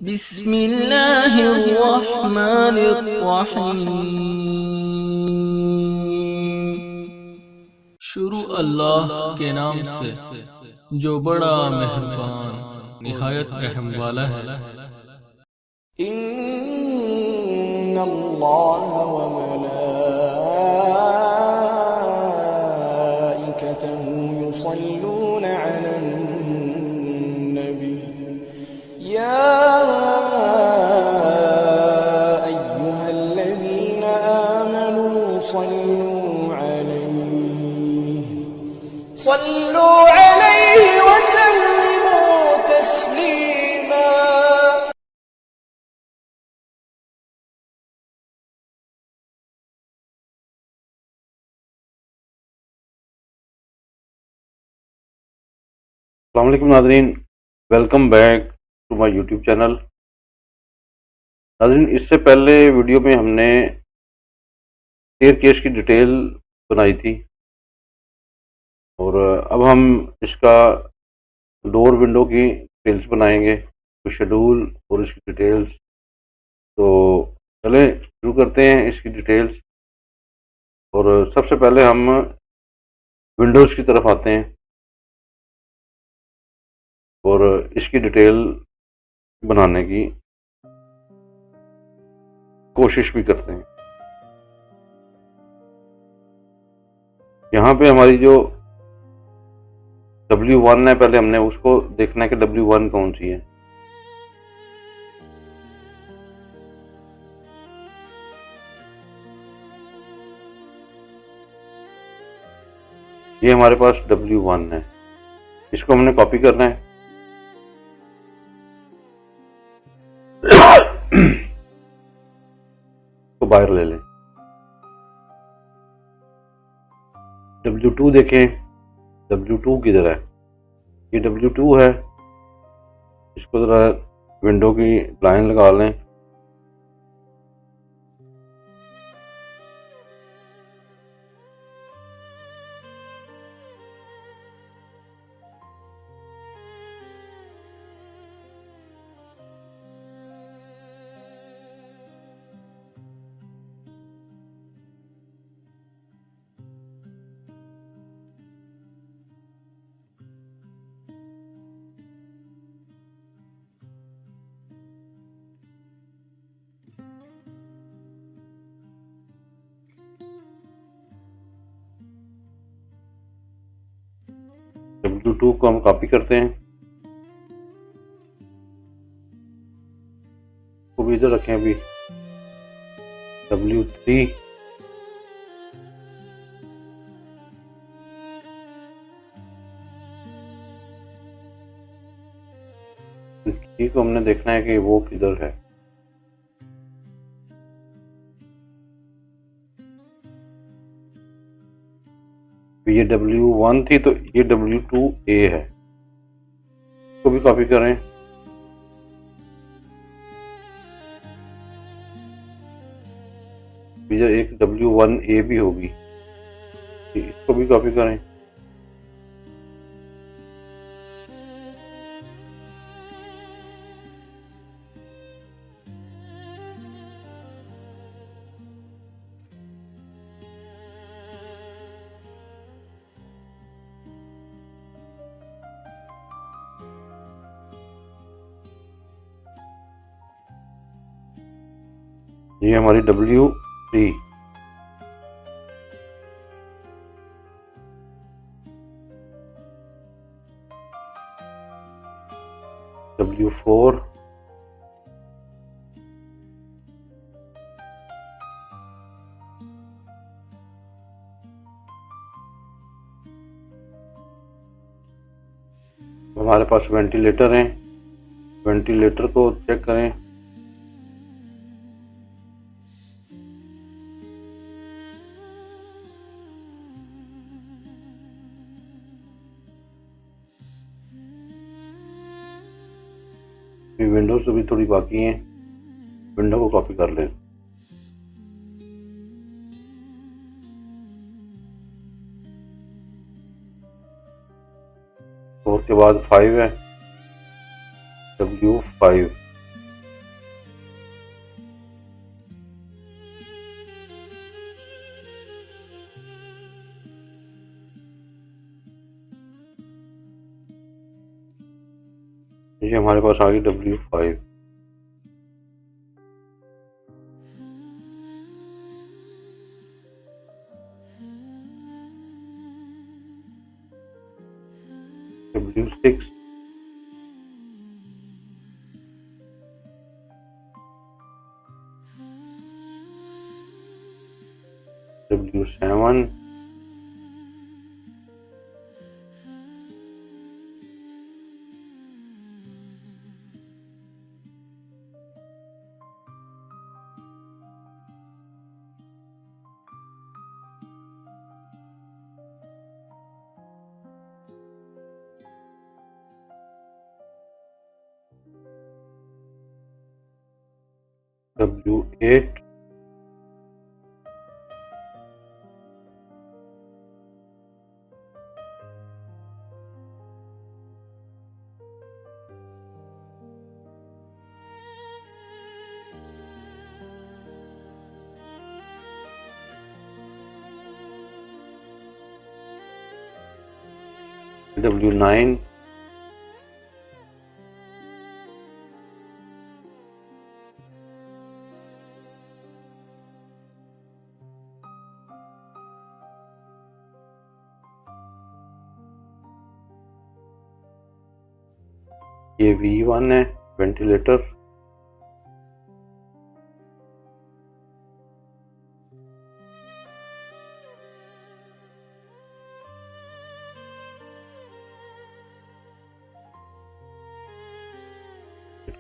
बिस्मिल्लाहिर्रहमानिर्रहीम। शुरू अल्लाह के नाम से जो बड़ा मेहरबान निहायत रहम वाला है। इन्नल्लाह व मलाइकतहु युसल्लूना अलन नबी या अय्युहल्लज़ीना आमनू सल्लू अलैहि व सल्लिमू तस्लीमा। अस्सलाम वालेकुम नाज़रीन, welcome back to my YouTube channel. नाज़रीन, इससे पहले वीडियो में हमने स्टेयरकेस की डिटेल बनाई थी और अब हम इसका डोर विंडो की डिटेल्स बनाएंगे, तो शेड्यूल और इसकी डिटेल्स। तो चलें शुरू करते हैं इसकी डिटेल्स। और सबसे पहले हम विंडोज़ की तरफ आते हैं और इसकी डिटेल बनाने की कोशिश भी करते हैं। यहाँ पे हमारी जो W1 है, पहले हमने उसको देखना है कि W1 कौन सी है। ये हमारे पास W1 है, इसको हमने कॉपी करना है। तो बाहर ले लें। W2 देखें, W2 किधर है? ये W2 है, इसको जरा विंडो की लाइन लगा लें। W2 को हम कॉपी करते हैं, को भी इधर रखें। अभी W3 को हमने देखना है कि वो किधर है। ये W1 थी, तो ये W2A है, इसको भी कॉपी करें। इधर एक W1A भी होगी, इसको भी कॉपी करें। ये हमारी W3। W4 हमारे पास वेंटिलेटर हैं, वेंटिलेटर को चेक करें। विंडोज अभी थोड़ी बाकी हैं, विंडो को कॉपी कर लें। और के बाद 5 है, W5। ये हमारे पास आ गई W5। W6, W7, W8, W9, ये V1 है, वेंटिलेटर।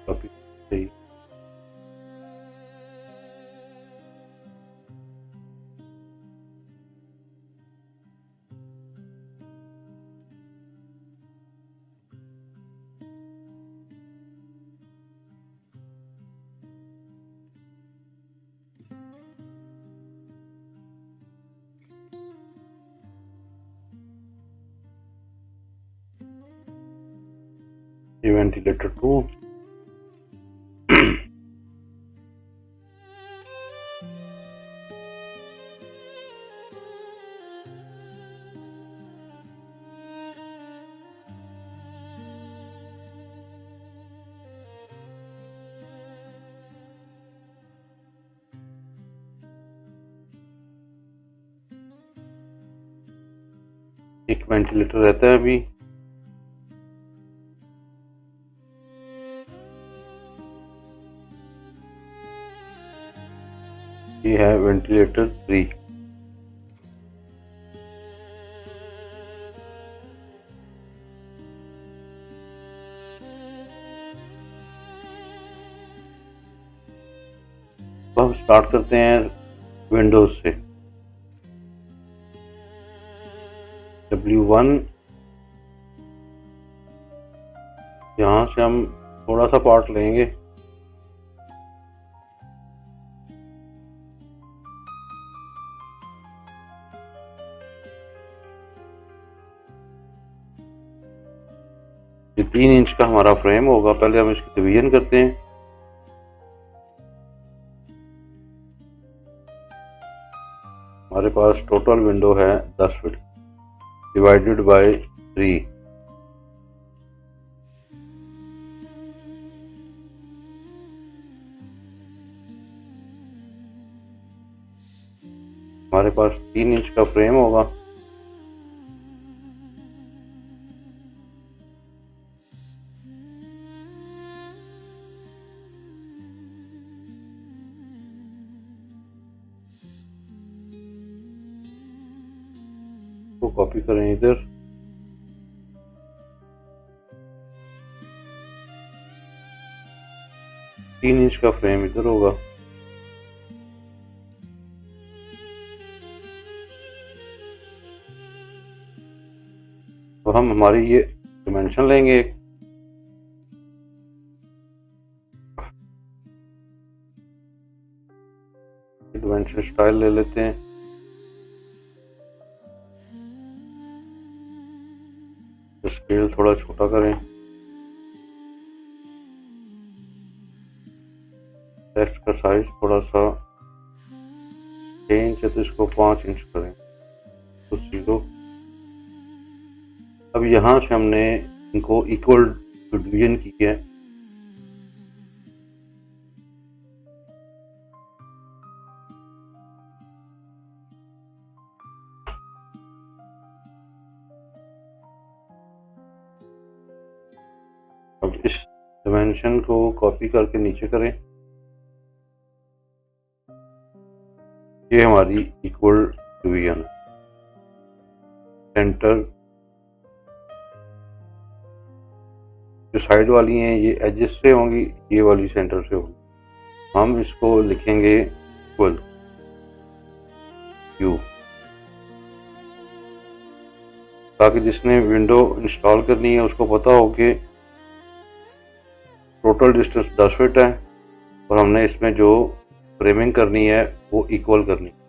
कॉपी सही। ये वेंटिलेटर 2, एक वेंटिलेटर रहता है अभी। ये है वेंटिलेटर 3। अब हम स्टार्ट करते हैं विंडोज से। W1, यहाँ से हम थोड़ा सा पार्ट लेंगे। ये 3 इंच का हमारा फ्रेम होगा। पहले हम इसकी डिवीजन करते हैं। हमारे पास टोटल विंडो है 10 फीट डिवाइडेड बाय 3। हमारे पास 3 इंच का फ्रेम होगा। को कॉपी करें इधर। तीन इंच का फ्रेम इधर होगा। तो हम हमारी ये डिमेंशन लेंगे। डिमेंशन स्टाइल ले लेते हैं। स्केल थोड़ा छोटा करें। टेक्स्ट का साइज थोड़ा सा 6 इंच है तो इसको 5 इंच करें तो 0। अब यहाँ से हमने इनको इक्वल जो डिवीजन की है। अब इस डायमेंशन को कॉपी करके नीचे करें। ये हमारी इक्वल डिवीजन है। सेंटर जो साइड वाली हैं ये एजेस से होंगी, ये वाली सेंटर से होगी। हम इसको लिखेंगे इक्वल यू, ताकि जिसने विंडो इंस्टॉल करनी है उसको पता हो कि टोटल डिस्टेंस 10 फीट है और हमने इसमें जो फ्रेमिंग करनी है वो इक्वल करनी है।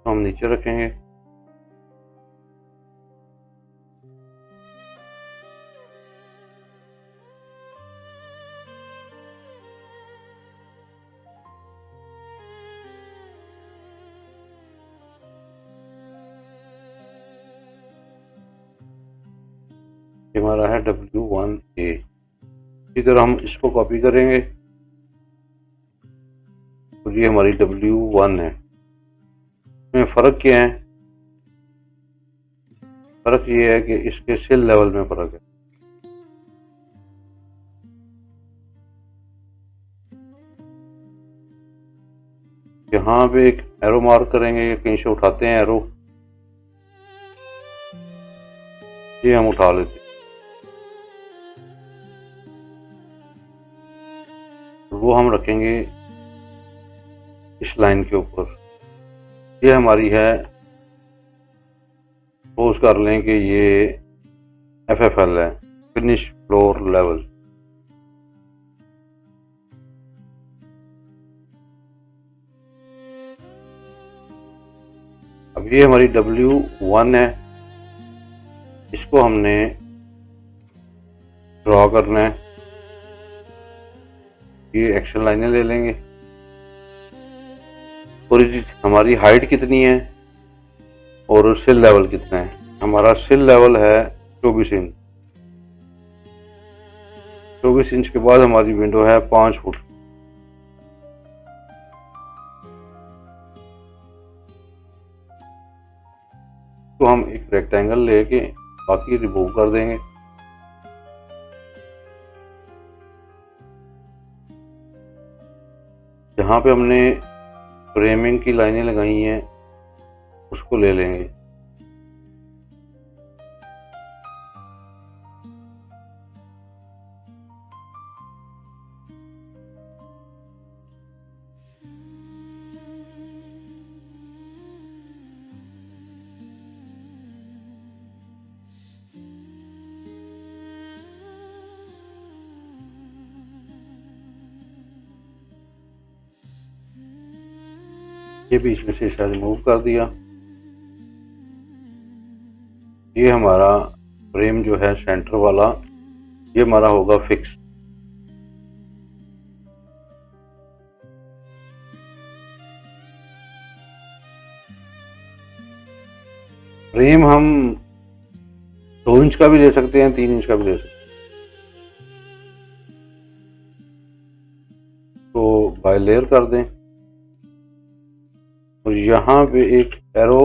हम नीचे रखेंगे। हमारा है W1A। इसी तरह हम इसको कॉपी करेंगे और ये हमारी W1 है। इसमें फ़र्क क्या है? फ़र्क ये है कि इसके सेल लेवल में फ़र्क है। यहाँ पे एक एरो मार्क करेंगे, या कहीं से उठाते हैं एरो, ये हम उठा लेते हैं। वो हम रखेंगे इस लाइन के ऊपर। ये हमारी है, सपोज कर लें कि ये FFL है, फिनिश फ्लोर लेवल। अब ये हमारी W1 है, इसको हमने ड्रॉ करना है। ये एक्शन लाइनें ले लेंगे और हमारी हाइट कितनी है और सिल लेवल कितना है। हमारा सिल लेवल है 24 इंच। 24 इंच के बाद हमारी विंडो है 5 फुट। तो हम एक रेक्टेंगल लेके बाकी रिमूव कर देंगे। जहाँ पे हमने फ्रेमिंग की लाइनें लगाई हैं उसको ले लेंगे। ये बीच में से हिस्सा रिमूव कर दिया। ये हमारा फ्रेम जो है सेंटर वाला, ये हमारा होगा फिक्स। फ्रेम हम 2 इंच का भी ले सकते हैं, 3 इंच का भी ले सकते हैं। तो बाय लेयर कर दें और यहाँ पे एक एरो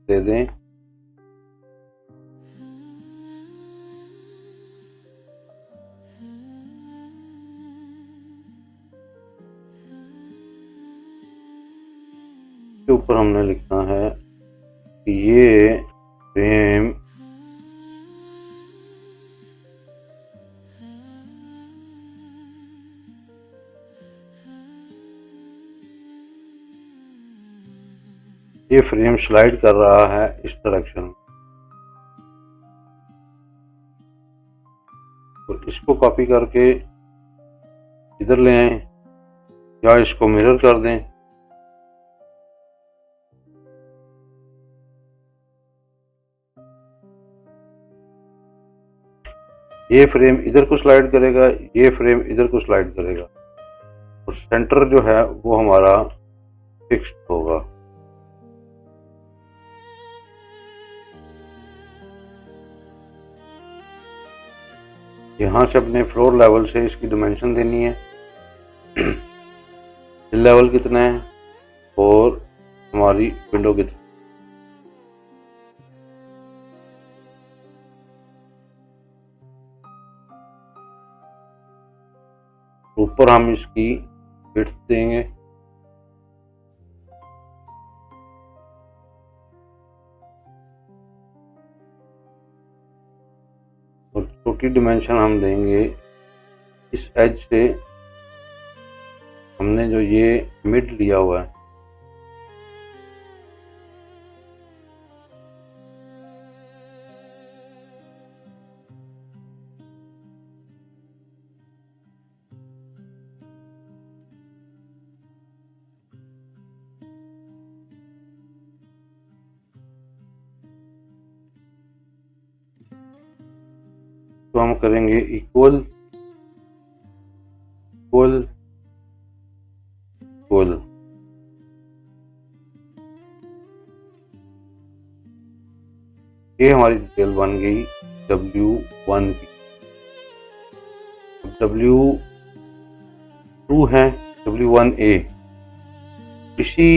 दे दें। के ऊपर हमने लिखना है कि ये फ्रेम स्लाइड कर रहा है इस डायरेक्शन में। तो इसको कॉपी करके इधर ले आए या इसको मिरर कर दें। ये फ्रेम इधर को स्लाइड करेगा, ये फ्रेम इधर को स्लाइड करेगा। और सेंटर जो है वो हमारा फिक्स्ड होगा। यहाँ से अपने फ्लोर लेवल से इसकी डिमेंशन देनी है, हिल लेवल कितना है और हमारी विंडो कितनी। ऊपर हम इसकी विड्थ देंगे, और छोटी डिमेंशन हम देंगे इस एज से, हमने जो ये मिड लिया हुआ है तो हम करेंगे इक्वल इक्वल इक्वल। ये हमारी डिटेल बन गई W1 की। W2 है W1A, इसी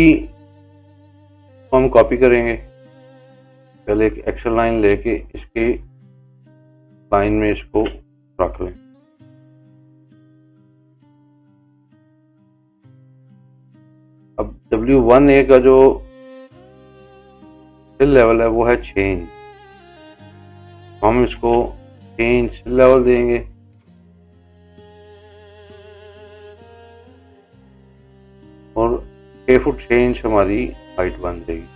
को हम कॉपी करेंगे। पहले एक एक्सेल लाइन लेके इसके लाइन में इसको रख लें। अब W1A का जो फिल लेवल है वो है चेंज, हम इसको चेंज फिल लेवल देंगे। और 6 फुट चेंज हमारी हाइट बन जाएगी।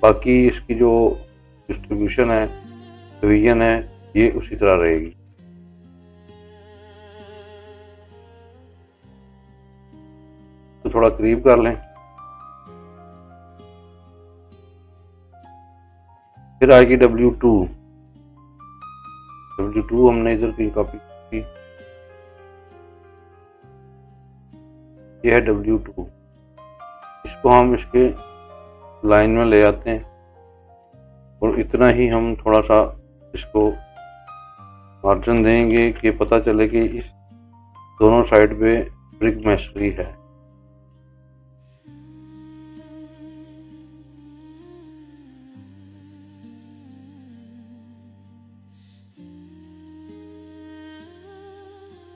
बाकी इसकी जो डिस्ट्रीब्यूशन है, डिवीजन है, ये उसी तरह रहेगी। तो थोड़ा करीब कर लें। फिर आएगी W2। W2 हमने इधर की कॉपी की, ये है W2। इसको हम इसके लाइन में ले आते हैं और इतना ही हम थोड़ा सा इसको मार्जिन देंगे कि पता चले कि इस दोनों साइड पे ब्रिक मेसनरी है।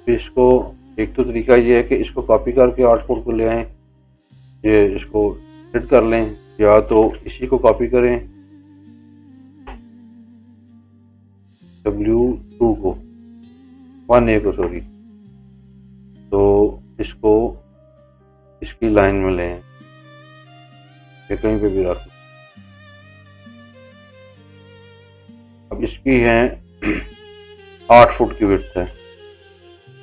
इसको एक तो तरीका ये है कि इसको कॉपी करके आउटपुट को ले आएं, ये इसको एडिट कर लें, या तो इसी को कॉपी करें W2 को, 1A को सॉरी, तो इसको इसकी लाइन में लें, ये कहीं पे भी रख। अब इसकी है 8 फुट की विड्थ है,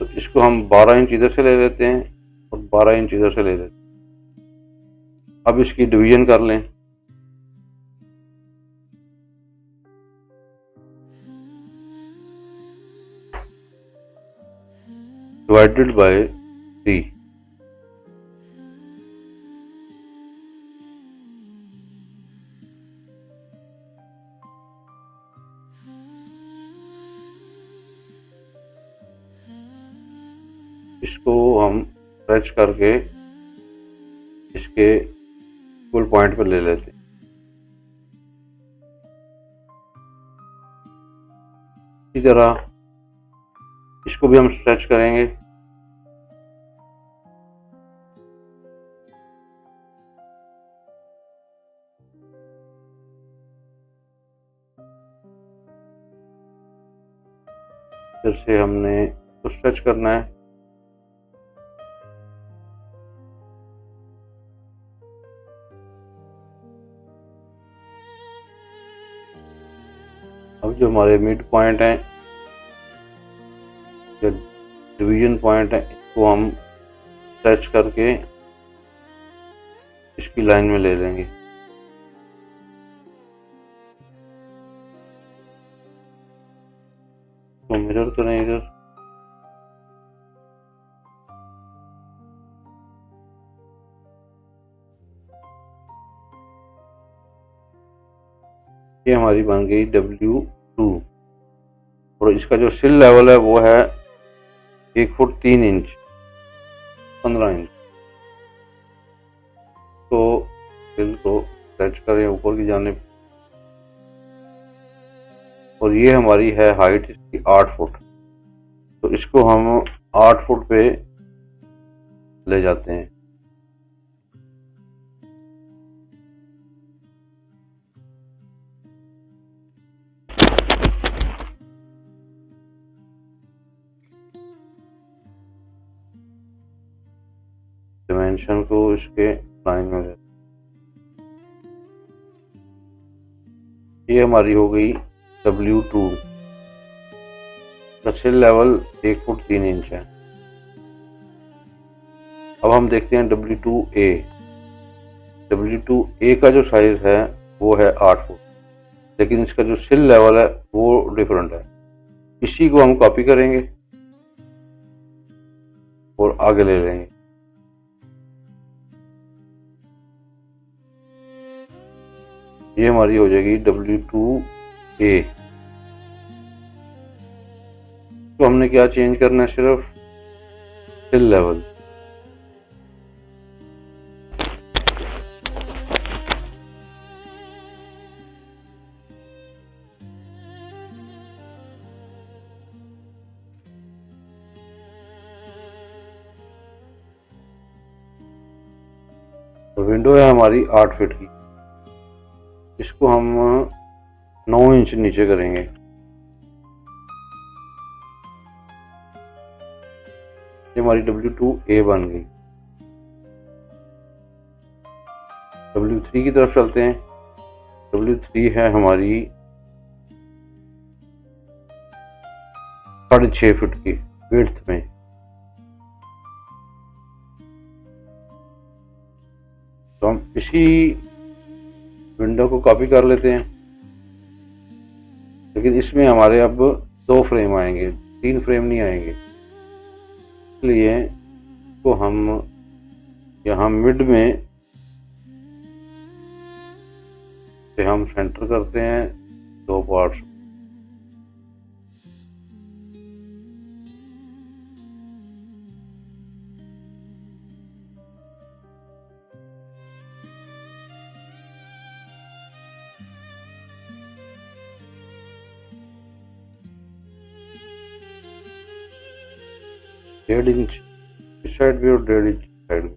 तो इसको हम 12 इंच इधर से ले लेते हैं और 12 इंच इधर से ले लेते हैं। अब इसकी डिवीजन कर लें। Divided by 3। इसको हम स्ट्रेच करके इसके फुल पॉइंट पर ले लेते हैं। इसी तरह इसको भी हम स्ट्रेच करेंगे। फिर से हमने इसको स्ट्रेच करना है। अब जो हमारे मिड पॉइंट हैं, जो डिवीजन पॉइंट है, इसको हम स्ट्रेच करके इसकी लाइन में ले लेंगे। तो मिरर तो नहीं इधर, ये हमारी बन गई W2 और इसका जो सिल लेवल है वो है 1 फुट 3 इंच 15 इंच। तो सिल को टच करें ऊपर की जानिब और ये हमारी है हाइट इसकी 8 फुट। तो इसको हम 8 फुट पे ले जाते हैं। डिमेंशन को इसके लाइन में ले, ये हमारी हो गई W2 का सिल लेवल 1 फुट 3 इंच है। अब हम देखते हैं W2A। W2A का जो साइज है वो है 8 फुट, लेकिन इसका जो सिल लेवल है वो डिफरेंट है। इसी को हम कॉपी करेंगे और आगे ले लेंगे। ये हमारी हो जाएगी W2A। तो हमने क्या चेंज करना है, सिर्फ सिल लेवल। तो विंडो है हमारी 8 फीट की, इसको हम 9 इंच नीचे करेंगे। ये हमारी W2A बन गई। W3 की तरफ चलते हैं। W3 है हमारी 6.5 फीट की विड्थ में। तो हम इसी विंडो को कॉपी कर लेते हैं, लेकिन इसमें हमारे अब 2 फ्रेम आएंगे, 3 फ्रेम नहीं आएंगे। इसलिए तो हम यहाँ मिड में से हम सेंटर करते हैं 2 पार्ट्स। डेढ़ इंच इस साइड भी और 1.5 इंच साइड में।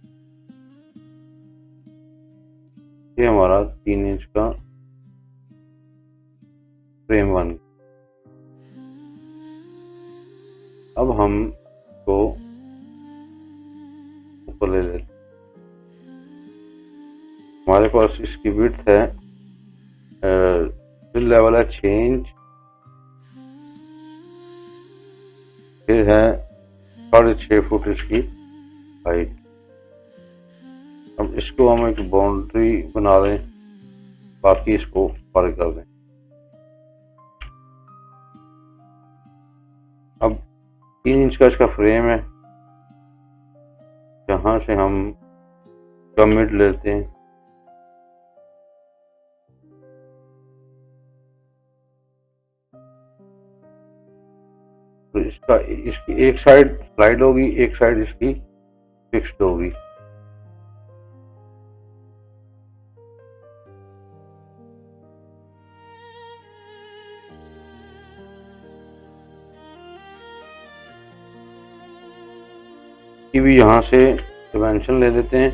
ये हमारा 3 इंच का फ्रेम बन गया। अब हम को ऊपर ले लेते। हमारे पास इसकी विड्थ है, फिल लेवल है 6 इंच, फिर है 6.5 फुट इसकी हाइट। अब इसको हम एक बाउंड्री बना दें, बाकी इसको फारिग कर दें। अब 3 इंच का इसका फ्रेम है, यहाँ से हम मिड लेते हैं। तो इसकी एक साइड स्लाइड होगी, एक साइड इसकी फिक्स्ड होगी। की भी यहाँ से डिमेंशन ले लेते हैं।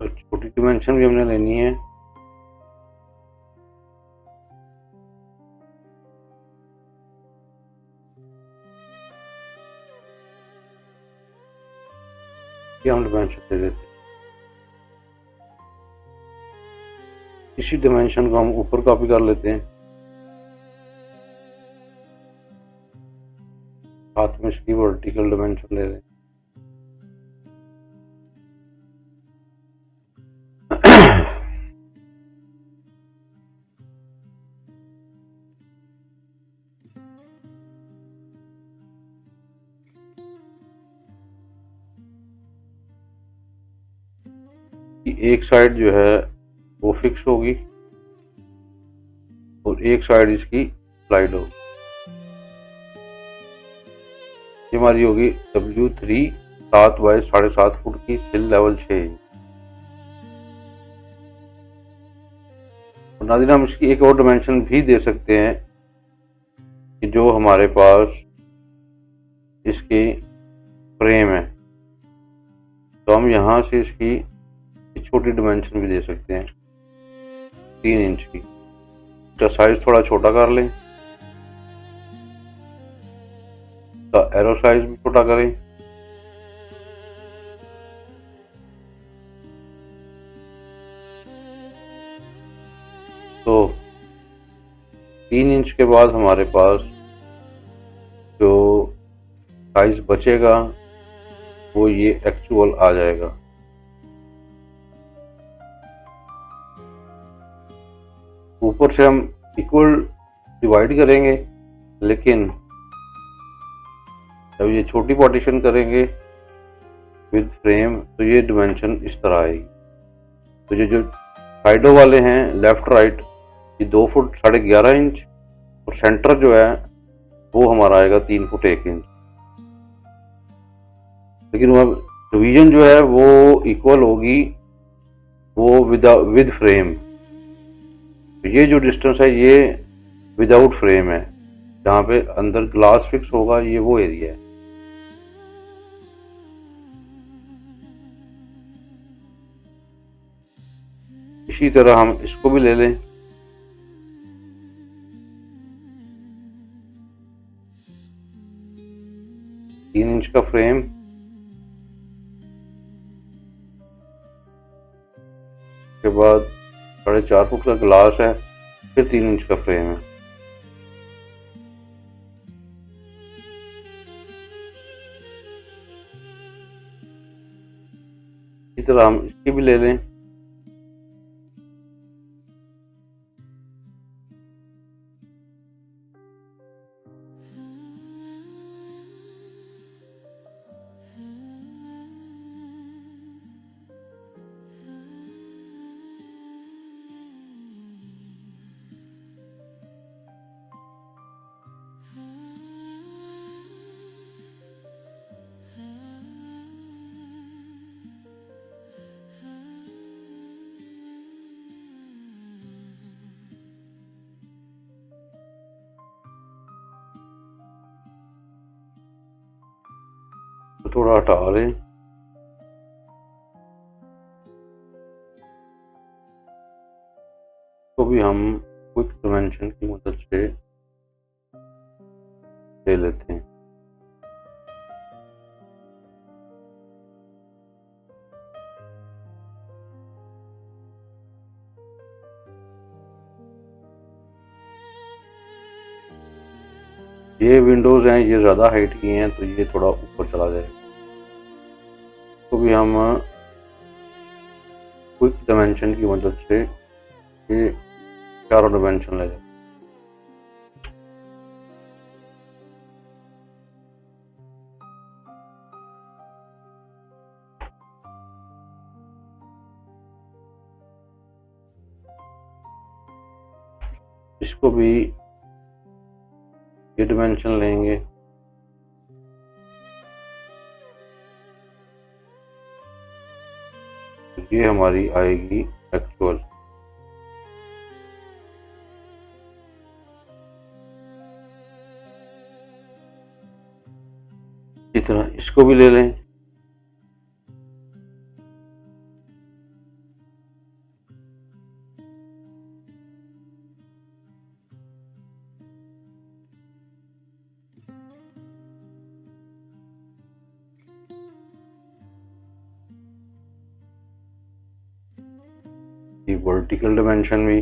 तो छोटी डिमेंशन भी हमने लेनी है। ये हम डिमेंशन दे देते हैं। इसी डिमेंशन को हम ऊपर कॉपी कर लेते हैं। साथ में इसकी वर्टिकल डिमेंशन ले लें। एक साइड जो है वो फिक्स होगी और एक साइड इसकी स्लाइड होगी। ये हमारी होगी W3 7 बाय 7.5 फुट की सिल लेवल 6 इंच। और नाज़रीन हम इसकी एक और डिमेंशन भी दे सकते हैं कि जो हमारे पास इसकी फ्रेम है, तो हम यहाँ से इसकी छोटी डिमेंशन भी दे सकते हैं 3 इंच की। इसका साइज थोड़ा छोटा कर लें, इसका एरो साइज भी छोटा करें। तो 3 इंच के बाद हमारे पास जो साइज बचेगा वो ये एक्चुअल आ जाएगा। ऊपर से हम इक्वल डिवाइड करेंगे, लेकिन जब ये छोटी पार्टीशन करेंगे विद फ्रेम तो ये डिमेंशन इस तरह आएगी। तो ये जो साइडों वाले हैं लेफ्ट राइट, ये 2 फुट 11.5 इंच और सेंटर जो है वो हमारा आएगा 3 फुट 1 इंच। लेकिन वह डिवीजन जो है वो इक्वल होगी वो विद फ्रेम। ये जो डिस्टेंस है ये विदाउट फ्रेम है, जहाँ पे अंदर ग्लास फिक्स होगा ये वो एरिया है। इसी तरह हम इसको भी ले लें। तीन इंच का फ्रेम, के बाद 4.5 फुट का ग्लास है, फिर 3 इंच का फ्रेम है। इसी तरह हम इसकी भी ले लें। तो थोड़ा हटा लें। तो भी हम क्विक डायमेंशन की मदद से ले लेते हैं। ये विंडोज हैं, ये ज़्यादा हाइट की हैं तो ये थोड़ा ऊपर चला जाएगा। तो भी हम क्विक डायमेंशन की मदद से ये चारों डायमेंशन ले जाए। इसको भी ये डायमेंशन लेंगे। ये हमारी आएगी एक्चुअल। इसी तरह इसको भी ले लें। ये वर्टिकल डायमेंशन भी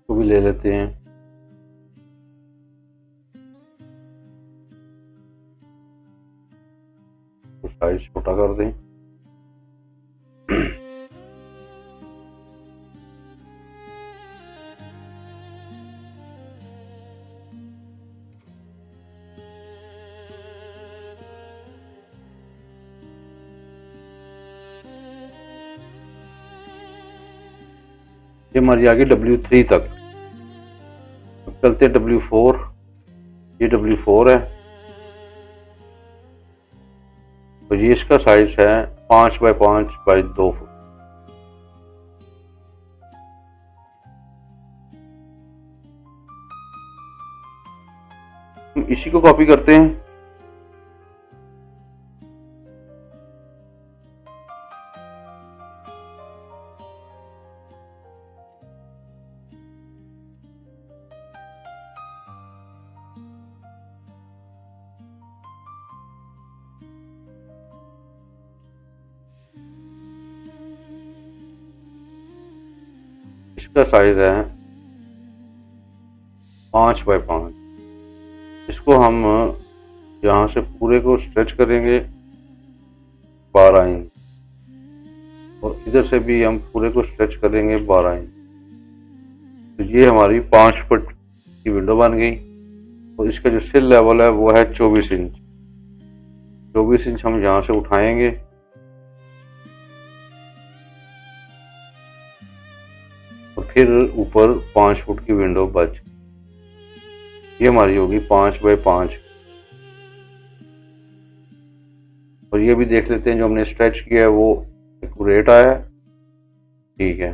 को भी ले लेते हैं। तो साइज छोटा कर दें। ये हमारी आ गई W3 तक। अब चलते हैं W4। ये W4 है, तो ये इसका साइज है 5 बाय 5 बाय 2 फुट। हम इसी को कॉपी करते हैं। इसका साइज है 5 बाय 5। इसको हम यहां से पूरे को स्ट्रेच करेंगे 12 इंच, और इधर से भी हम पूरे को स्ट्रेच करेंगे 12 इंच। तो ये हमारी 5 फुट की विंडो बन गई। और इसका जो सिल लेवल है वो है 24 इंच। 24 इंच हम यहां से उठाएंगे और फिर ऊपर 5 फुट की विंडो बच। ये हमारी होगी 5 बाय 5। और ये भी देख लेते हैं जो हमने स्ट्रेच किया है वो एक्यूरेट आया है। ठीक है,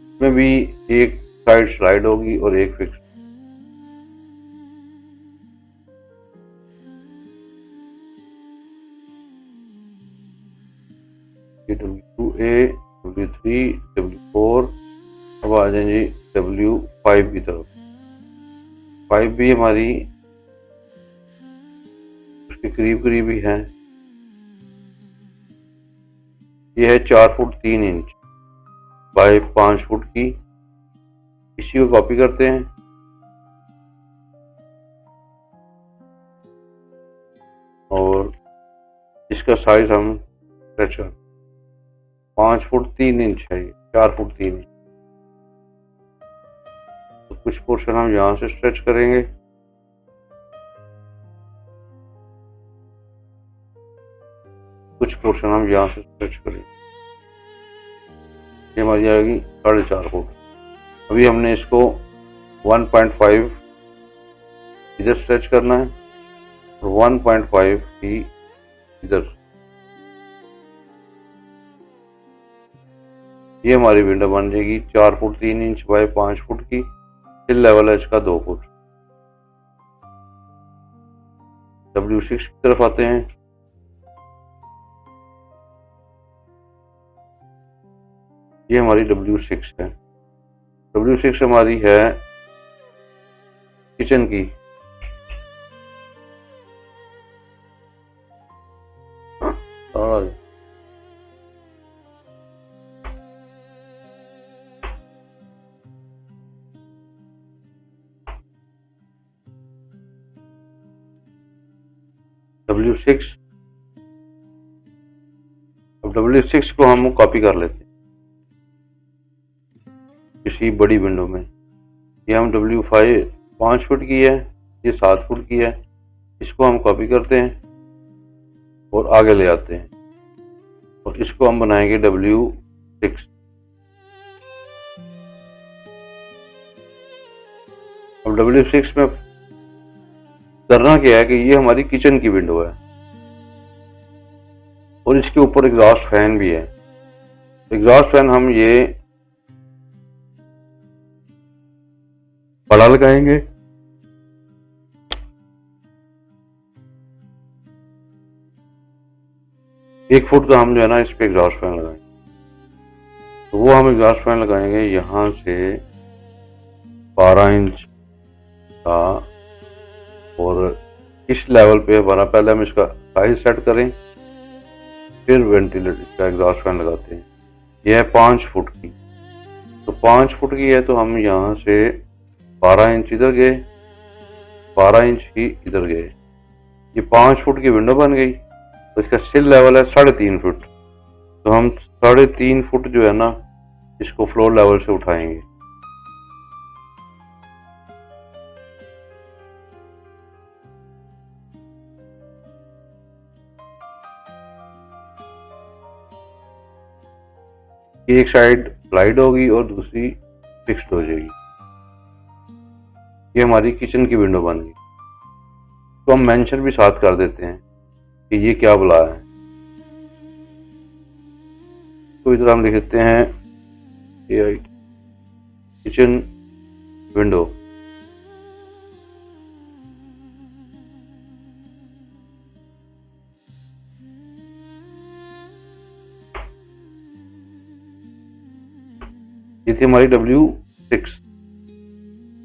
इसमें भी एक साइड स्लाइड होगी और एक फिक्स। W2A, W3, W4। अब आ जाएंगे W5 की तरफ। 5 भी हमारी उसके करीब करीब ही है। ये है 4 फुट 3 इंच बाय 5 फुट की। इसी को कॉपी करते हैं और इसका साइज हम स्ट्रेच कर 5 फुट 3 इंच है, 4 फुट 3 इंच। तो कुछ पोर्शन हम यहां से स्ट्रेच करेंगे, कुछ पोर्शन हम यहां से स्ट्रेच करेंगे। ये हमारी आएगी 4.5 फुट। अभी हमने इसको 1.5 इधर स्ट्रेच करना है और 1.5 ही इधर। ये हमारी विंडो बन जाएगी 4 फुट 3 इंच बाय 5 फुट की। सिल लेवल है इसका 2 फुट। W6 की तरफ आते हैं। ये हमारी W6 है। W6 हमारी है किचन की। W6। अब W6 को हम कॉपी कर लेते हैं किसी बड़ी विंडो में। ये हम W5 5 फुट की है, ये 7 फुट की है। इसको हम कॉपी करते हैं और आगे ले आते हैं और इसको हम बनाएंगे W6। अब W6 में करना क्या है कि ये हमारी किचन की विंडो है और इसके ऊपर एग्जॉस्ट फैन भी है। एग्जॉस्ट फैन हम ये बड़ा लगाएंगे। एक फुट का हम जो है ना इस पे एग्जॉस्ट फैन लगाएंगे। तो वो हम एग्जॉस्ट फैन लगाएंगे यहां से 12 इंच का। और इस लेवल पे हमारा पहले हम इसका साइज सेट करें, फिर वेंटिलेटर का एग्जॉस्ट फैन लगाते हैं। यह है 5 फुट की। तो 5 फुट की है तो हम यहाँ से 12 इंच इधर गए 12 इंच ही इधर गए। ये 5 फुट की विंडो बन गई, तो इसका सिल लेवल है 3.5 फुट। तो हम 3.5 फुट जो है ना, इसको फ्लोर लेवल से उठाएंगे। एक साइड स्लाइड होगी और दूसरी फिक्स्ड हो जाएगी। ये हमारी किचन की विंडो बन गई। तो हम मेंशन भी साथ कर देते हैं कि ये क्या बुला है। तो इधर हम लिख देते हैं किचन विंडो। ये थी हमारी W6।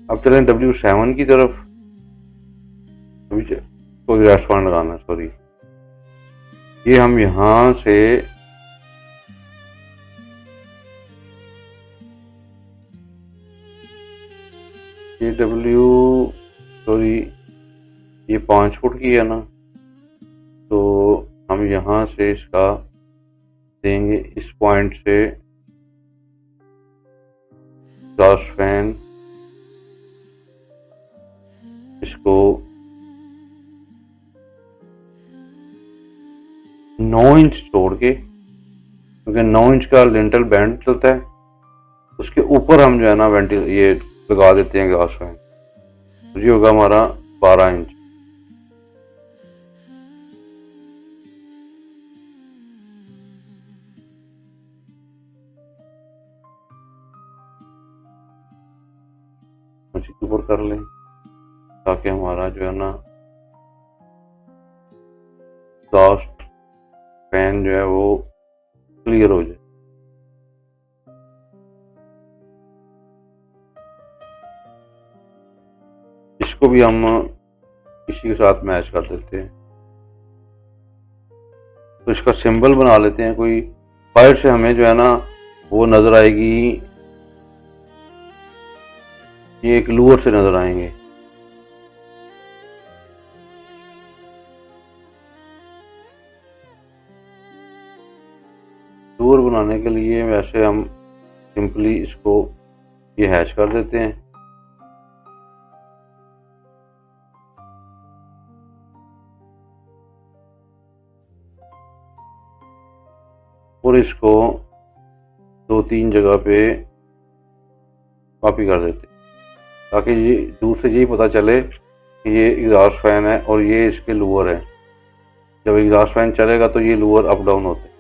अब चलें W7 की तरफ। कोई रेस्टोरेंट लगाना है, सॉरी। ये हम यहां से ये ये 5 फुट की है ना, तो हम यहां से इसका देंगे इस पॉइंट से एग्जॉस्ट फैन, इसको 9 इंच छोड़ के, क्योंकि 9 इंच का लिंटल बैंड चलता है, उसके ऊपर हम जो है ना ये लगा देते हैं एग्जॉस्ट फैन। तो ये होगा हमारा 12 इंच। ऊपर कर लें ताकि हमारा जो है ना एग्जॉस्ट फैन जो है वो क्लियर हो जाए। इसको भी हम इसी के साथ मैच कर देते हैं। तो इसका सिंबल बना लेते हैं कोई। बाहर से हमें जो है ना वो नजर आएगी, ये एक लूअर से नजर आएंगे। लूअर बनाने के लिए वैसे हम सिंपली इसको ये हैच कर देते हैं। और इसको 2-3 जगह पे कॉपी कर देते हैं ताकि ये दूर से यही पता चले कि ये एग्जॉस्ट फैन है और ये इसके लूअर है। जब एग्जॉस्ट फैन चलेगा तो ये लूअर अप डाउन होते हैं।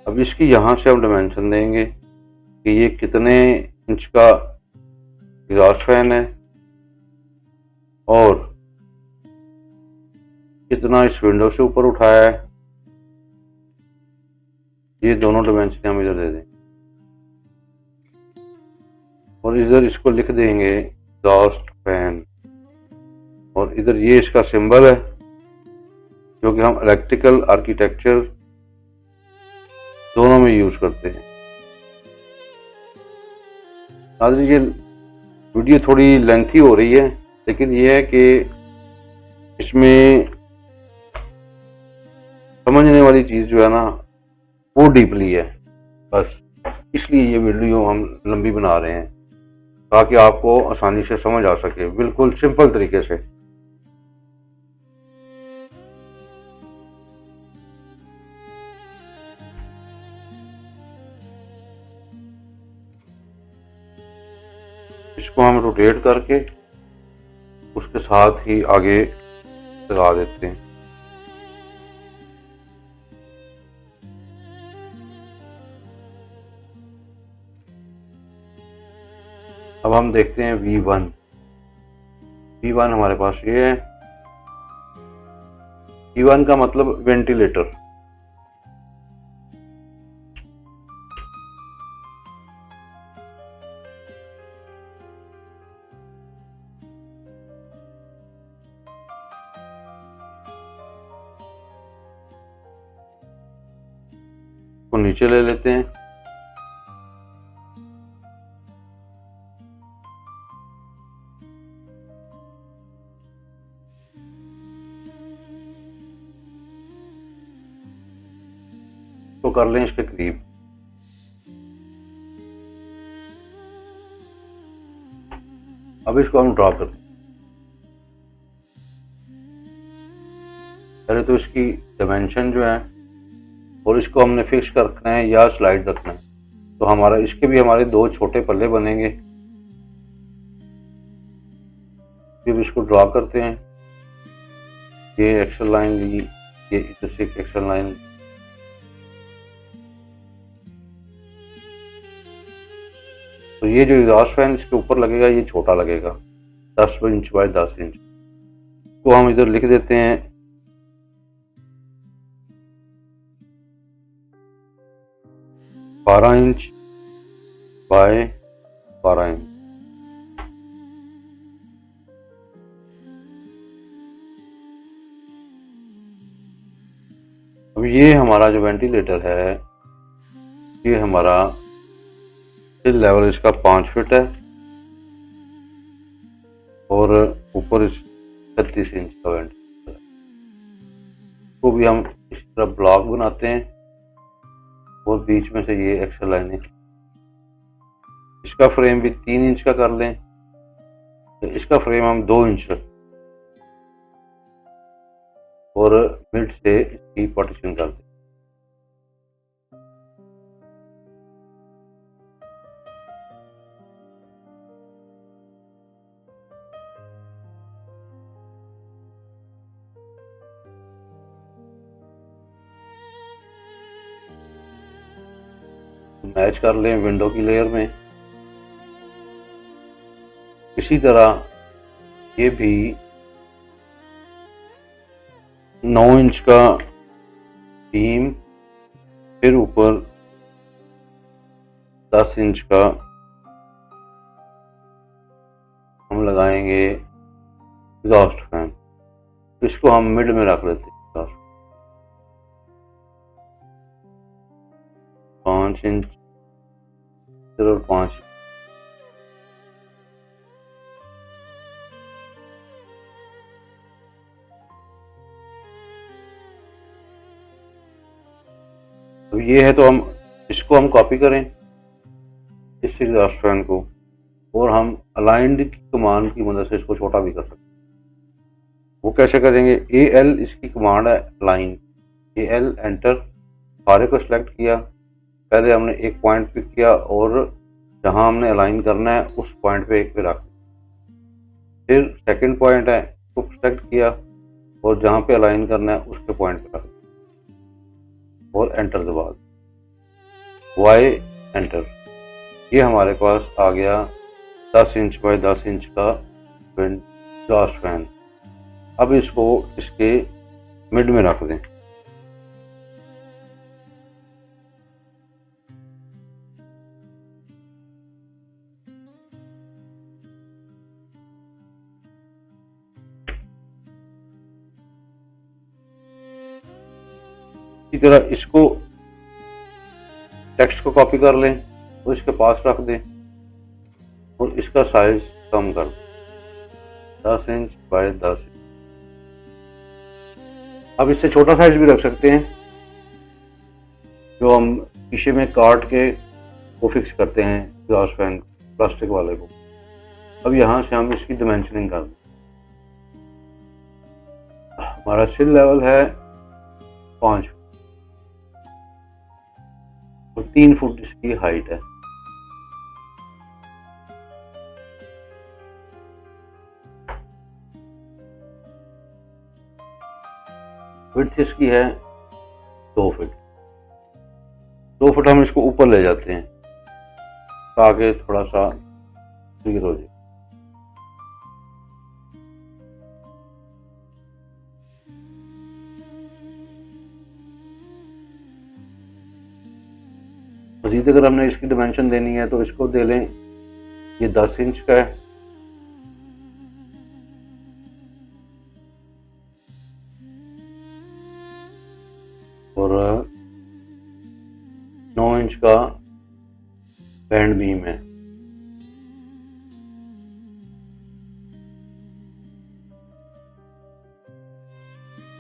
अब इसकी यहां से हम डायमेंशन देंगे कि ये कितने इंच का एग्जॉस्ट फैन है और कितना इस विंडो से ऊपर उठाया है। ये दोनों डायमेंशन हम इधर दे दें और इधर इसको लिख देंगे एग्जॉस्ट फैन। और इधर ये इसका सिंबल है जो कि हम इलेक्ट्रिकल आर्किटेक्चर दोनों में यूज करते हैं। आज ये वीडियो थोड़ी लेंथी हो रही है, लेकिन ये है कि इसमें समझने वाली चीज जो है ना वो डीपली है, बस इसलिए ये वीडियो हम लंबी बना रहे हैं ताकि आपको आसानी से समझ आ सके, बिल्कुल सिंपल तरीके से। इसको हम रोटेट करके उसके साथ ही आगे लगा देते हैं। अब हम देखते हैं V1 हमारे पास ये है। V1 का मतलब वेंटिलेटर। को नीचे ले लेते हैं। इसको कर लें इसके करीब। अब इसको हम ड्रॉ करते हैं। पहले तो इसकी डायमेंशन जो है और इसको हमने फिक्स करना है या स्लाइड रखना है, तो हमारा इसके भी हमारे दो छोटे पल्ले बनेंगे। फिर इसको ड्रॉ करते हैं। ये एक्शन लाइन ली, ये इधर से एक एक्शन लाइन, तो ये जो एग्जॉस्ट फैन इसके ऊपर लगेगा ये छोटा लगेगा, 10 इंच बाय 10 इंच। को हम इधर लिख देते हैं 12 इंच बाय 12 इंच। अब ये हमारा जो वेंटिलेटर है, ये हमारा लेवल इसका 5 फीट है और ऊपर 36 इंच का वेंटिलेटर है। तो भी हम इस तरह ब्लॉक बनाते हैं और बीच में से ये एक्स्ट्रा लाइनें। इसका फ्रेम भी 3 इंच का कर लें, तो इसका फ्रेम हम 2 इंच और मिड से इसकी पार्टीशन कर दें। मैच कर लें विंडो की लेयर में। इसी तरह ये भी 9 इंच का बीम, फिर ऊपर 10 इंच का हम लगाएंगे एग्जॉस्ट फैन। इसको हम मिड में रख लेते हैं। 5 इंच और 5 तो ये है, तो हम इसको हम कॉपी करें इस एग्जॉस्ट फैन को, और हम अलाइंड की कमांड की मदद से इसको छोटा भी कर सकते हैं। वो कैसे करेंगे? AL इसकी कमांड है अलाइन। AL एंटर, सारे को सिलेक्ट किया। पहले हमने एक पॉइंट पिक किया और जहां हमने अलाइन करना है उस पॉइंट पे एक पे रख, फिर सेकंड पॉइंट है उसको सिलेक्ट किया और जहां पे अलाइन करना है उसके पॉइंट पे रख और एंटर दबा दो। Y enter. ये हमारे पास आ गया 10 इंच बाय 10 इंच का एग्जॉस्ट फैन। अब इसको इसके मिड में रख दें। इसी तरह इसको टेक्स्ट को कॉपी कर लें और इसके पास रख दें और इसका साइज कम कर दें 10 इंच बाय 10 इंच। अब इससे छोटा साइज भी रख सकते हैं, जो हम शीशे में काट के वो फिक्स करते हैं एग्जॉस्ट फैन प्लास्टिक वाले को। अब यहाँ से हम इसकी डिमेंशनिंग कर दें। हमारा सिल लेवल है 5 फुट और 3 फुट इसकी हाइट है। विड्थ इसकी है 2 फुट। 2 फुट हम इसको ऊपर ले जाते हैं ताकि थोड़ा सा क्लियर हो जाए। मजीद अगर हमने इसकी डिमेंशन देनी है तो इसको दे लें, ये 10 इंच का है और 9 इंच का बैंड बीम है।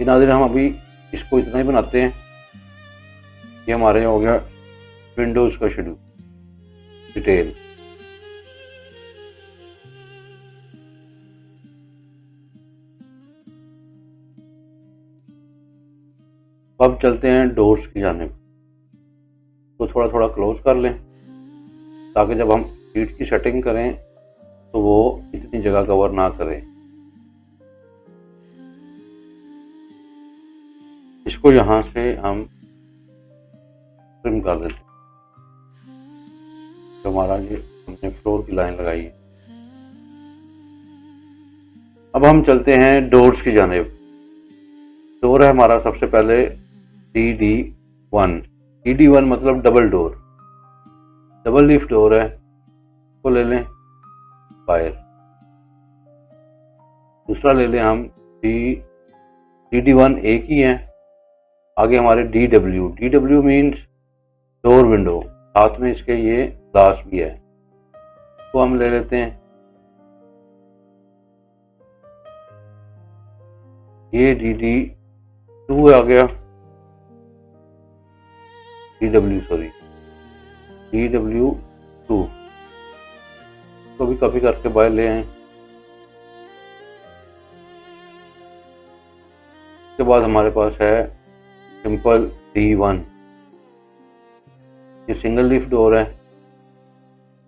नाज़रीन, हम अभी इसको इतना ही बनाते हैं। ये हमारे हो गया विंडोज का शेड्यूल डिटेल। अब चलते हैं डोर्स की जानिब। तो थोड़ा थोड़ा क्लोज कर लें ताकि जब हम हीट की सेटिंग करें तो वो इतनी जगह कवर ना करे। इसको यहाँ से हम ट्रिम कर देते हैं। तो हमारा ये हमने फ्लोर की लाइन लगाई है। अब हम चलते हैं डोर्स की जानिब। डोर है हमारा सबसे पहले DD1। DD1 मतलब double door, double leaf door है, इसको ले लें फायर। दूसरा ले लें हम DD1 एक ही है। आगे हमारे DW मीन्स डोर विंडो, साथ में इसके ये ग्लास भी है, तो हम ले लेते हैं। ये DD2 आ गया, DW2 तो भी कॉपी करके बाहर ले आए। उसके बाद हमारे पास है सिंपल D1। ये सिंगल लीफ डोर है,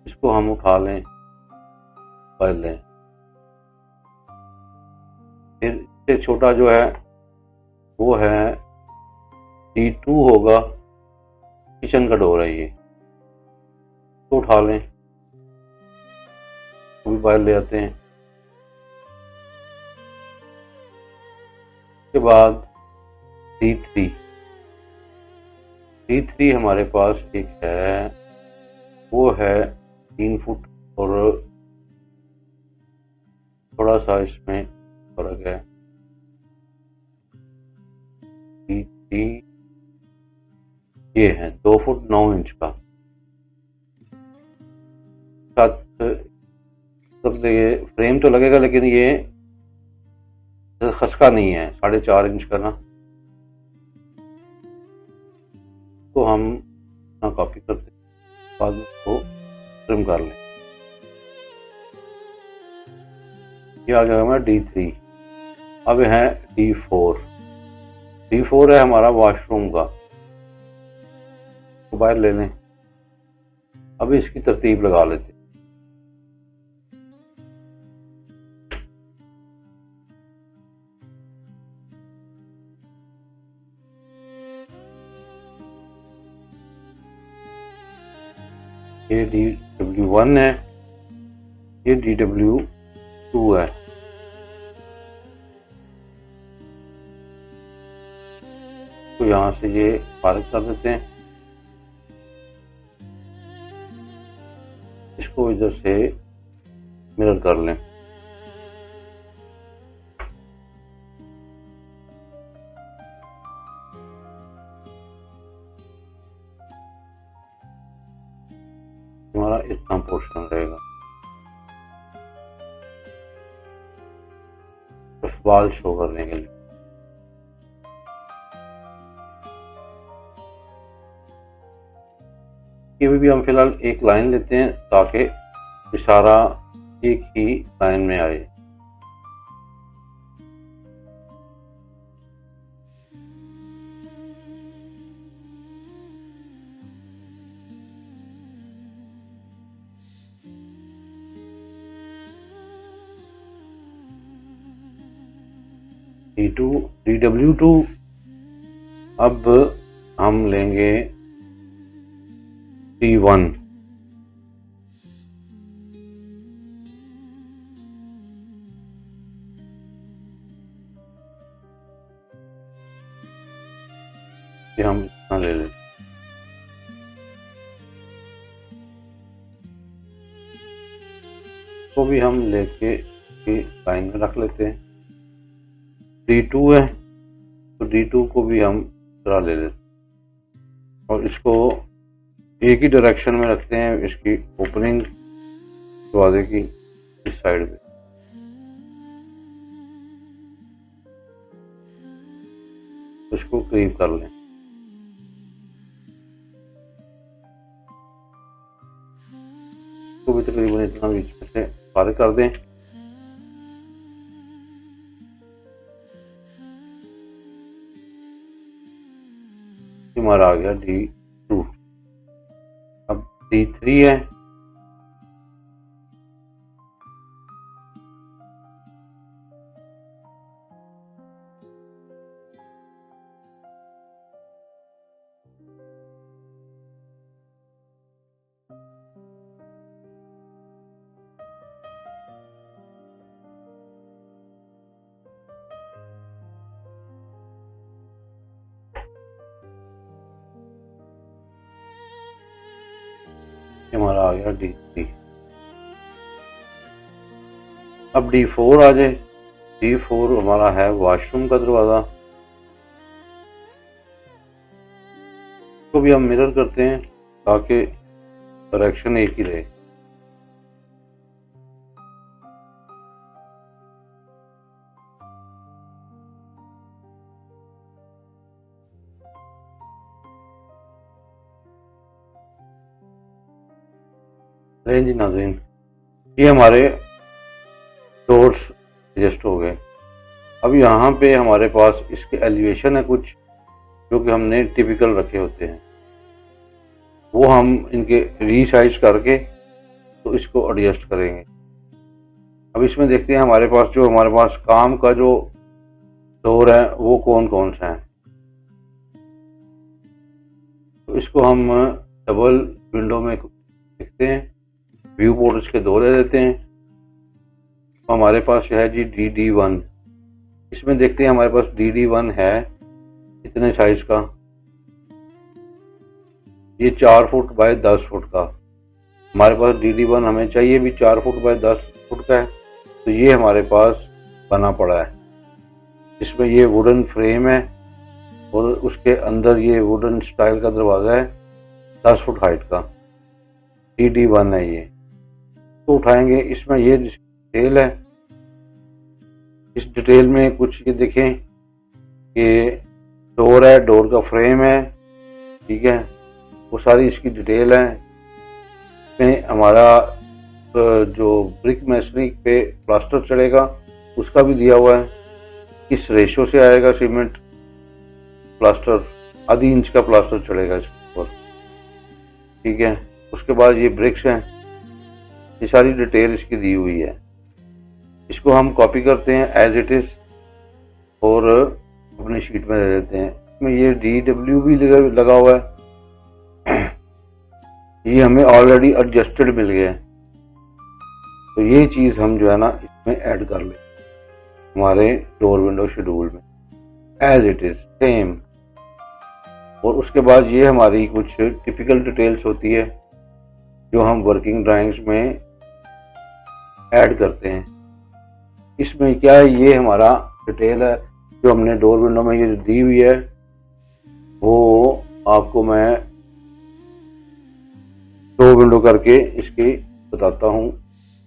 इसको हम उठा लें बाहर लें। फिर इससे छोटा जो है वो है D2 होगा, किचन का डोर है ये, तो उठा लें, तो भी बाहर ले आते हैं। उसके बाद D3 हमारे पास एक है, वो है 3 फुट और थोड़ा सा इसमें फर्क है। D3 ये है 2 फुट 9 इंच का। साथ मतलब ये फ्रेम तो लगेगा लेकिन ये खसका नहीं है, 4.5 इंच का ना, तो हम ना कॉपी करते बाद उसको ट्रिम कर लें। ये आ गया हमारा D3। अब है D4 है हमारा वॉशरूम का, तो बाहर ले लें। अब इसकी तरतीब लगा लेते हैं। ये DW1 है, ये DW2 है। तो यहां से ये फारिग कर देते हैं, इसको इधर से मिरर कर लें। हमारा इतना पोर्शन रहेगा, वाल शो करने के लिए। ये भी हम फिलहाल एक लाइन लेते हैं ताकि इशारा एक ही लाइन में आए। DW2 अब हम लेंगे D1। ये हम इतना ले लेते हैं। तो भी हम लेके लाइन में रख लेते हैं। D2 है तो D2 को भी हम तरह ले लेते हैं और इसको एक ही डायरेक्शन में रखते हैं, इसकी ओपनिंग दरवाजे की इस साइड पे। इसको करीब कर लें। भी तकरीबन इतना बीच में से फारिग कर दें। हमारा आ गया D2। अब D3 है, हमारा आ गया D3। अब D4 आ जाए। D4 हमारा है वॉशरूम का दरवाजा। इसको भी हम मिरर करते हैं ताकि डायरेक्शन एक ही रहे। जी नाज़रीन, ये हमारे डोर्स एडजस्ट हो गए। अब यहाँ पे हमारे पास इसके एलिवेशन है कुछ जो कि हमने टिपिकल रखे होते हैं, वो हम इनके रीसाइज करके तो इसको एडजस्ट करेंगे। अब इसमें देखते हैं हमारे पास काम का जो डोर है वो कौन कौन सा है। तो इसको हम डबल विंडो में देखते हैं, व्यू पोर्ट इसके दो ले देते हैं। तो हमारे पास है जी DD1। इसमें देखते हैं हमारे पास DD1 है इतने साइज का, ये 4 फुट बाय 10 फुट का। हमारे पास DD1 हमें चाहिए भी 4 फुट बाय 10 फुट का है, तो ये हमारे पास बना पड़ा है। इसमें ये वुडन फ्रेम है और उसके अंदर ये वुडन स्टाइल का दरवाज़ा है 10 फुट हाइट का। DD1 है ये। तो उठाएंगे, इसमें ये डिटेल है। इस डिटेल में कुछ ये देखें कि डोर है, डोर का फ्रेम है, ठीक है, वो सारी इसकी डिटेल है। इसमें हमारा जो ब्रिक मैसनिंग पे प्लास्टर चढ़ेगा उसका भी दिया हुआ है, किस रेशो से आएगा सीमेंट प्लास्टर, आधी इंच का प्लास्टर चढ़ेगा इस पर, ठीक है। उसके बाद ये ब्रिक्स हैं, ये सारी डिटेल इसकी दी हुई है। इसको हम कॉपी करते हैं एज इट इज और अपनी शीट में दे देते हैं। इसमें ये DW भी लगा हुआ है, ये हमें ऑलरेडी एडजस्टेड मिल गया है, तो ये चीज़ हम जो है ना इसमें ऐड कर लें हमारे डोर विंडो शेड्यूल में एज इट इज सेम। और उसके बाद ये हमारी कुछ टिपिकल डिटेल्स होती है जो हम वर्किंग ड्राइंग्स में ऐड करते हैं। इसमें क्या है, ये हमारा डिटेल है जो हमने डोर विंडो में ये जो दी हुई है, वो आपको मैं डोर विंडो करके इसकी बताता हूँ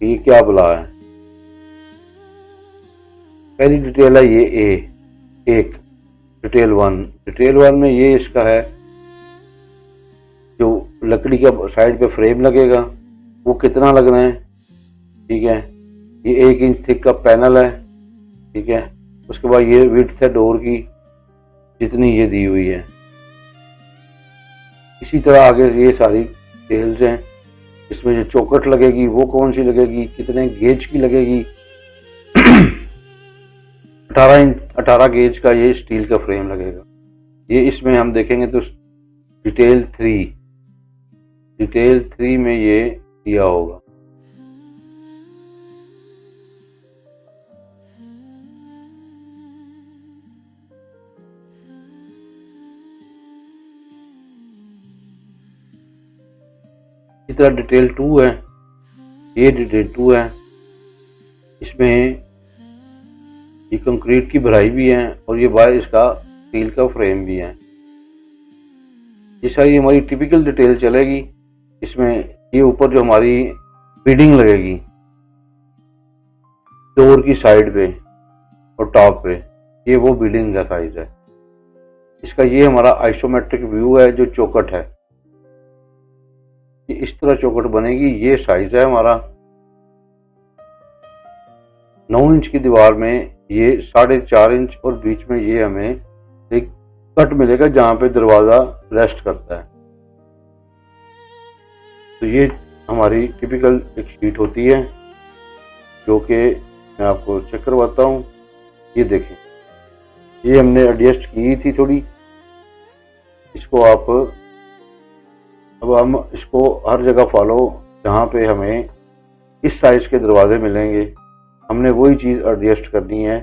कि ये क्या बुला है। पहली डिटेल है ये एक डिटेल 1। डिटेल 1 में ये इसका है जो लकड़ी का साइड पे फ्रेम लगेगा वो कितना लगना है, ठीक है। ये 1 इंच थिक का पैनल है, ठीक है। उसके बाद ये विड्थ है डोर की जितनी ये दी हुई है। इसी तरह आगे ये सारी डिटेल्स हैं। इसमें जो चौखट लगेगी वो कौन सी लगेगी, कितने गेज की लगेगी। 18 गेज का ये स्टील का फ्रेम लगेगा। ये इसमें हम देखेंगे तो डिटेल 3 में ये दिया होगा। इसी तरह डिटेल 2 है, ये डिटेल 2 है। इसमें ये कंक्रीट की भराई भी है और ये बाहर इसका स्टील का फ्रेम भी है। ये सारी हमारी टिपिकल डिटेल चलेगी। इसमें ये ऊपर जो हमारी बीडिंग लगेगी डोर की साइड पे और टॉप पे, ये वो बीडिंग का साइज है। इसका ये हमारा आइसोमेट्रिक व्यू है जो चौखट है। ये इस तरह चौखट बनेगी। ये साइज है हमारा 9 इंच की दीवार में, ये 4.5 इंच और बीच में ये हमें एक कट मिलेगा जहां पे दरवाजा रेस्ट करता है। तो ये हमारी टिपिकल एक शीट होती है जो कि मैं आपको चेक करवाता हूँ। ये देखें, ये हमने एडजस्ट की थी थोड़ी, इसको आप अब हम इसको हर जगह फॉलो, जहाँ पे हमें इस साइज के दरवाजे मिलेंगे हमने वही चीज़ एडजस्ट करनी है,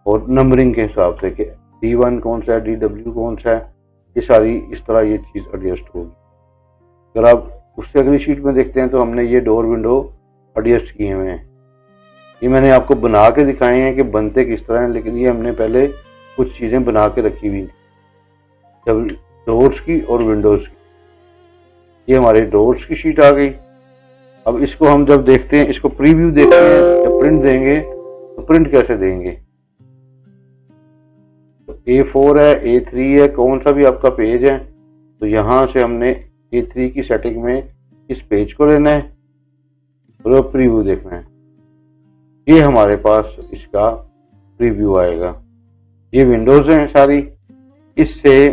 और नंबरिंग के हिसाब से कि D1 कौन सा है, DW कौन सा है, ये सारी इस तरह ये चीज़ एडजस्ट होगी। अगर आप उससे अगली शीट में देखते हैं तो हमने ये डोर विंडो एडजस्ट किए हुए हैं। ये मैंने आपको बना के दिखाए हैं कि बनते किस तरह हैं, लेकिन ये हमने पहले कुछ चीज़ें बना के रखी हुई जब डोर्स की और विंडोज़ की। ये हमारे डोर्स की शीट आ गई। अब इसको हम जब देखते हैं, इसको प्रीव्यू देखते हैं, जब प्रिंट देंगे तो प्रिंट कैसे देंगे। तो A4 है, A3 है, कौन सा भी आपका पेज है, तो यहाँ से हमने A3 की सेटिंग में इस पेज को लेना है और प्रीव्यू देखना है। ये हमारे पास इसका प्रीव्यू आएगा। ये विंडोज हैं सारी, इससे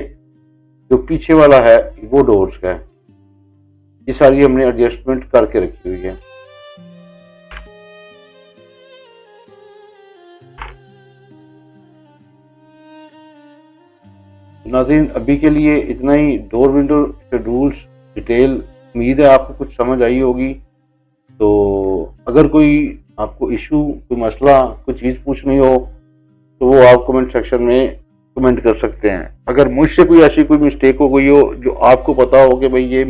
जो पीछे वाला है वो डोर्स का है। ये सारी हमने एडजस्टमेंट करके रखी हुई है। नाज़रीन, अभी के लिए इतना ही। डोर विंडो शेड्यूल्स डिटेल, उम्मीद है आपको कुछ समझ आई होगी। तो अगर कोई आपको इशू, कोई मसला, कोई चीज़ पूछनी हो तो वो आप कमेंट सेक्शन में कमेंट कर सकते हैं। अगर मुझसे कोई ऐसी कोई मिस्टेक हो गई हो जो आपको पता हो कि भाई ये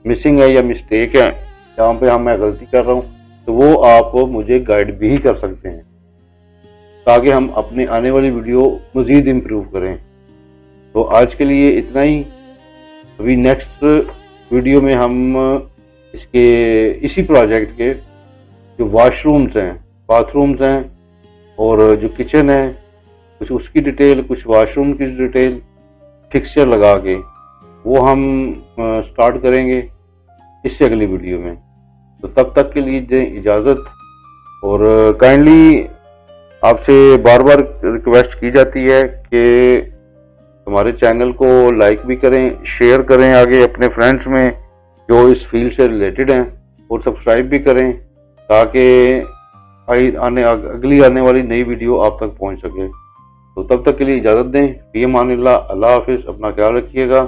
मिसिंग है या मिस्टेक है, जहाँ पे मैं गलती कर रहा हूँ, तो वो आप मुझे गाइड भी कर सकते हैं ताकि हम अपनी आने वाली वीडियो मज़ीद इम्प्रूव करें। तो आज के लिए इतना ही। अभी नेक्स्ट वीडियो में हम इसी प्रोजेक्ट के जो वॉशरूम्स हैं, बाथरूम्स हैं और जो किचन है, कुछ उसकी डिटेल, कुछ वॉशरूम की डिटेल, फिक्सचर लगा के वो हम स्टार्ट करेंगे इससे अगली वीडियो में। तो तब तक के लिए दें इजाज़त, और काइंडली आपसे बार बार रिक्वेस्ट की जाती है कि हमारे चैनल को लाइक भी करें, शेयर करें आगे अपने फ्रेंड्स में जो इस फील्ड से रिलेटेड हैं, और सब्सक्राइब भी करें ताकि अगली आने वाली नई वीडियो आप तक पहुंच सके। तो तब तक के लिए इजाज़त दें। फी अमानिल्लाह, अल्लाह हाफिज़, अपना ख्याल रखिएगा।